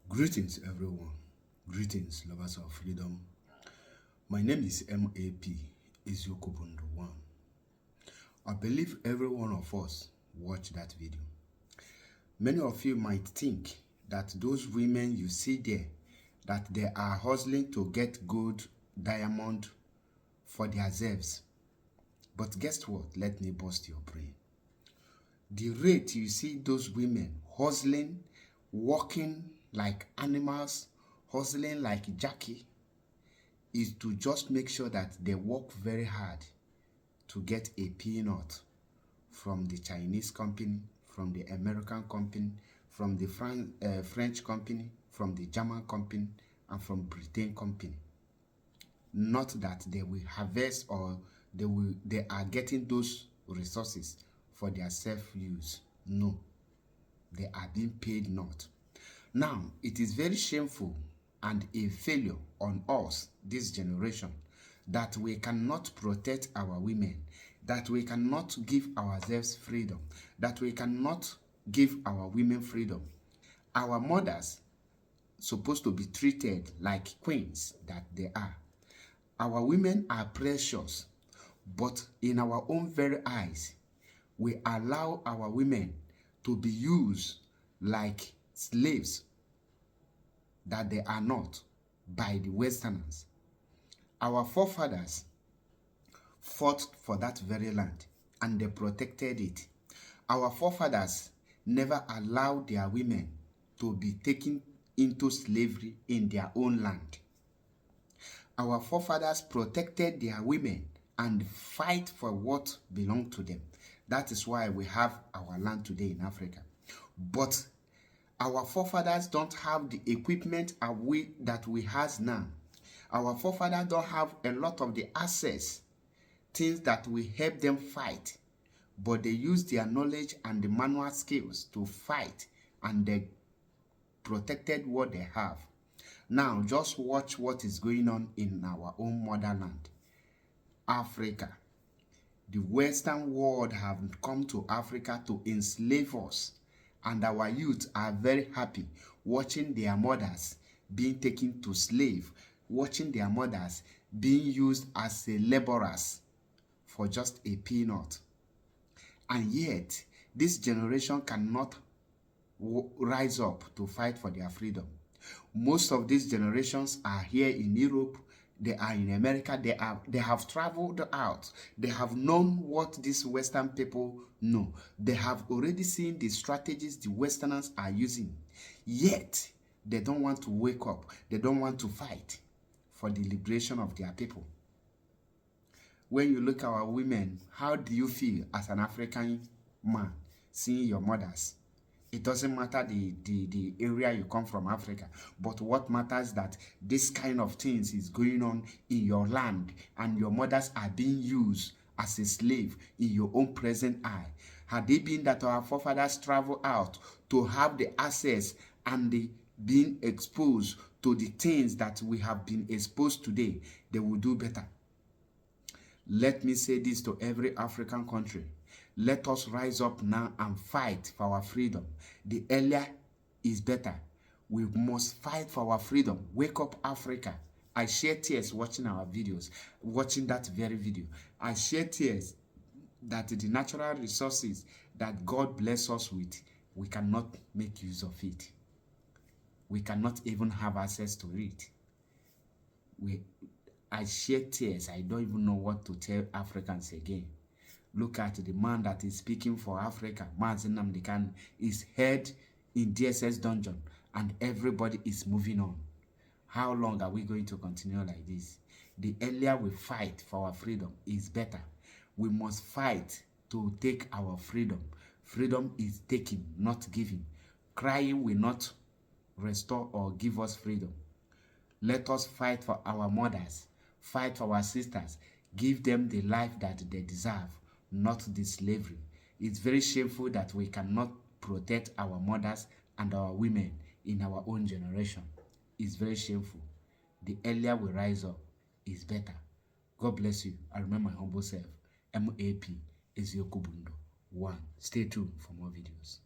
Greetings, everyone. Greetings, lovers of freedom. My name is MAP Eziokobundu 1. I believe every one of us watched that video. Many of you might think that those women you see there, that they are hustling to get gold, diamond for themselves. But guess what? Let me bust your brain. The rate you see those women hustling, walking like animals, hustling like Jackie, is to just make sure that they work very hard to get a peanut from the Chinese company, from the American company, from the French company, from the German company, and from Britain company. Not that they will harvest or they are getting those resources for their self-use. No, they are being paid not. Now, it is very shameful and a failure on us, this generation, that we cannot protect our women, that we cannot give ourselves freedom, that we cannot give our women freedom. Our mothers supposed to be treated like queens that they are. Our women are precious, but in our own very eyes, we allow our women to be used like slaves that they are not by the Westerners. Our forefathers fought for that very land and they protected it. Our forefathers never allowed their women to be taken into slavery in their own land. Our forefathers protected their women and fight for what belonged to them. That is why we have our land today in Africa. But our forefathers don't have the equipment that we have now. Our forefathers don't have a lot of the assets, things that will help them fight. But they use their knowledge and the manual skills to fight, and they protected what they have. Now, just watch what is going on in our own motherland, Africa. The Western world have come to Africa to enslave us, and our youth are very happy watching their mothers being taken to slave, watching their mothers being used as laborers for just a peanut. And yet, this generation cannot rise up to fight for their freedom. Most of these generations are here in Europe, they are in America, they have traveled out. They have known what these Western people know. They have already seen the strategies the Westerners are using. Yet, they don't want to wake up. They don't want to fight for the liberation of their people. When you look at our women, how do you feel as an African man seeing your mothers? It doesn't matter the area you come from, Africa, but what matters that this kind of things is going on in your land and your mothers are being used as a slave in your own present eye. Had it been that our forefathers travel out to have the access and the being exposed to the things that we have been exposed today, they will do better. Let me say this to every African country. Let us rise up now and fight for our freedom. The earlier is better. We must fight for our freedom. Wake up, Africa. I shed tears watching our videos, watching that very video. I shed tears that the natural resources that God bless us with, we cannot make use of it. We cannot even have access to it. I shed tears. I don't even know what to tell Africans again. Look at the man that is speaking for Africa, Mazi Nnamdi Kanu, is head in DSS dungeon and everybody is moving on. How long are we going to continue like this? The earlier we fight for our freedom is better. We must fight to take our freedom. Freedom is taking, not giving. Crying will not restore or give us freedom. Let us fight for our mothers, fight for our sisters, give them the life that they deserve, not the slavery. It's very shameful that we cannot protect our mothers and our women in our own generation. It's very shameful. The earlier we rise up is better. God bless you. I remember my humble self, MAP Eziokubundo 1. Stay tuned for more videos.